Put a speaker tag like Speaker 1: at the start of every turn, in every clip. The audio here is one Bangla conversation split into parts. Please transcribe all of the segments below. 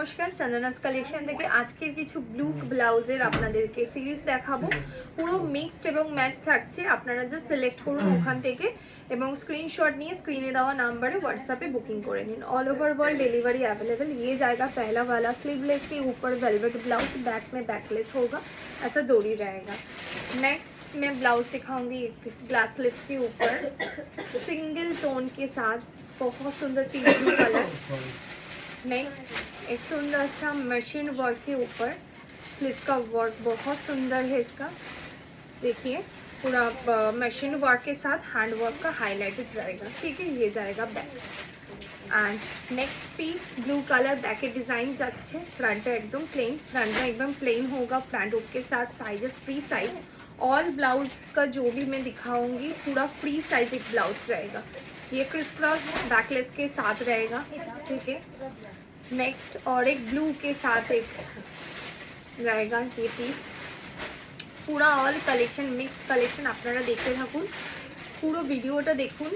Speaker 1: নমস্কার, চন্দনাস কালেকশন থেকে আজকের কিছু ব্লু ব্লাউজের আপনাদেরকে সিরিজ দেখাবো। পুরো মিক্সড এবং ম্যাচ থাকছে, আপনারা জাস্ট সিলেক্ট করুন ওখান থেকে এবং স্ক্রিনশট নিয়ে স্ক্রিনে देवा नंबर व्हाट्सएप बुकिंग করে নিন। All over world delivery available. ये जाएगा पहला वाला स्लीवलेस के ऊपर वेलवेट ब्लाउज, बैक में बैकलेस होगा, ऐसा डोरी रहेगा। नेक्स्ट मैं ब्लाउज दिखाऊंगी ग्लास स्लीव्स के ऊपर सिंगल टोन के साथ, बहुत सुंदर टी ब्लू कलर। नेक्स्ट एक सुंदर सा मशीन वर्क के ऊपर, स्लीव्स का वर्क बहुत सुंदर है इसका, देखिए पूरा मशीन वर्क के साथ हैंड वर्क का हाईलाइटेड रहेगा। ठीक है, ये जाएगा back. And next piece blue colour बैके डिजाइन जाच्छे, फ्रंट एकदम प्लेन, फ्रंट में एकदम प्लेन होगा फ्रंट हुक के साथ, sizes free size. All blouse का जो भी मैं दिखाऊंगी पूरा फ्री साइज एक ब्लाउज रहेगा। ये क्रिस क्रॉस बैकलेस के साथ रहेगा। ठीक है, नेक्स्ट और एक ब्लू के साथ एक रहेगा ये पीस। पूरा ऑल कलेक्शन मिक्सड कलेक्शन আপনারা দেখতে থাকুন, পুরো ভিডিওটা দেখুন,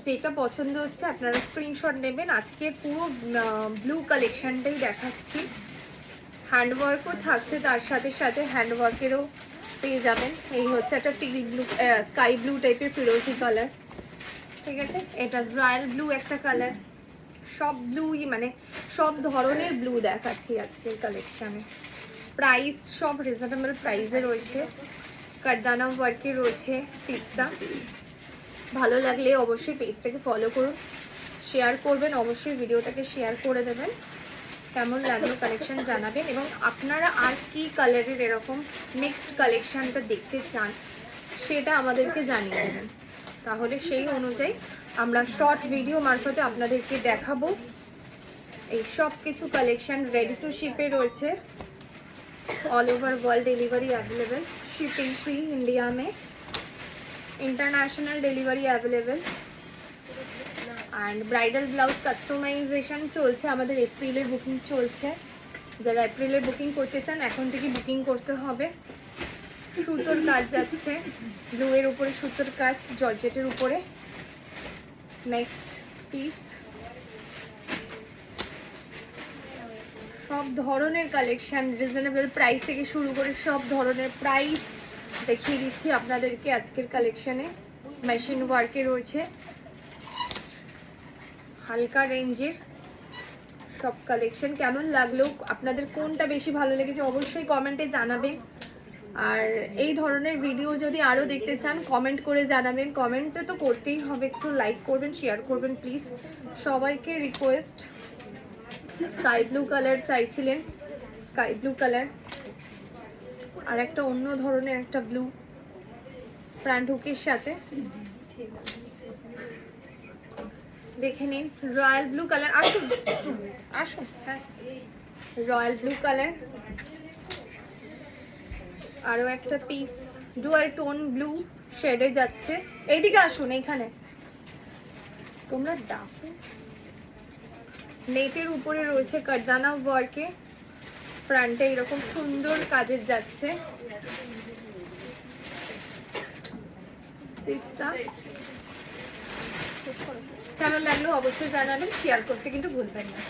Speaker 1: যেটা পছন্দ হচ্ছে আপনারা স্ক্রিনশট নেবেন। আজকে পুরো ব্লু কালেকশনটাই দেখাচ্ছি, হ্যান্ডওয়ার্কও থাকছে, তার সাথে সাথে হ্যান্ডওয়ার্কেরও পেয়ে যাবেন। এই হচ্ছে একটা টিল ব্লু স্কাই ব্লু টাইপের ফিরোজি কালার, ঠিক আছে, এটা রয়্যাল ব্লু একটা কালার। সব ব্লুই মানে সব ধরনের ব্লু দেখাচ্ছি আজকের কালেকশনে। প্রাইস সব রিজনেবল প্রাইসে রয়েছে, কারদানা ওয়ার্কে রয়েছে পিসটা। ভালো লাগলে অবশ্যই পেজটাকে ফলো করুন, শেয়ার করবেন, অবশ্যই ভিডিওটাকে শেয়ার করে দেবেন। কেমন লাগলো কালেকশন জানাবেন এবং আপনারা আর কি কালারের এরকম মিক্সড কালেকশনটা দেখতে চান সেটা আমাদেরকে জানিয়ে দেবেন, তাহলে সেই অনুযায়ী আমরা শর্ট ভিডিও মারফতে আপনাদেরকে দেখাবো। এই সব কিছু কালেকশন রেডি টু শিপে রয়েছে, all over world delivery available, shipping free India में, international delivery available. And bridal blouse customisation চলছে আমাদের, এপ্রিলের বুকিং চলছে, যারা এপ্রিলের বুকিং করতে চান এখন থেকে বুকিং করতে হবে। সুতোর কাজ যাচ্ছে, ব্লু এর উপরে সুতোর কাজ, জর্জেটের উপরে। নেক্সট পিস সব ধরনের কালেকশন রিজনেবল প্রাইস থেকে শুরু করে সব ধরনের প্রাইস দেখিয়ে দিচ্ছি আপনাদেরকে আজকের কালেকশনে। মেশিন ওয়ার্কে রয়েছে হালকা রেঞ্জের সব কালেকশন। কেমন লাগলো, আপনাদের কোনটা বেশি ভালো লেগেছে অবশ্যই কমেন্টে জানাবেন। আর এই ধরনের ভিডিও যদি আরও দেখতে চান কমেন্ট করে জানাবেন, কমেন্টে তো করতেই হবে, একটু লাইক করবেন, শেয়ার করবেন প্লিজ। সবাইকে রিকোয়েস্ট, স্কাই ব্লু কালার চাইছিলেন, স্কাই ব্লু কালার, আর একটা অন্য ধরনের একটা ব্লু ফ্রন্ট হুকের সাথে, দেখে নিন। রয়্যাল ব্লু কালার, আসুন আসুন, হ্যাঁ রয়্যাল ব্লু কালার। আরও একটা পিস ডুয়াল টোন ব্লু শেডে যাচ্ছে, এইদিকে আসুন, এইখানে তোমরা ডাকো। নেটের উপরে রয়েছে কারদানা ওয়ার্কে, ফ্রন্টে এরকম সুন্দর কাজের যাচ্ছে। কেমন লাগলো অবশ্যই জানাবেন, শেয়ার করতে কিন্তু ভুলবেন না।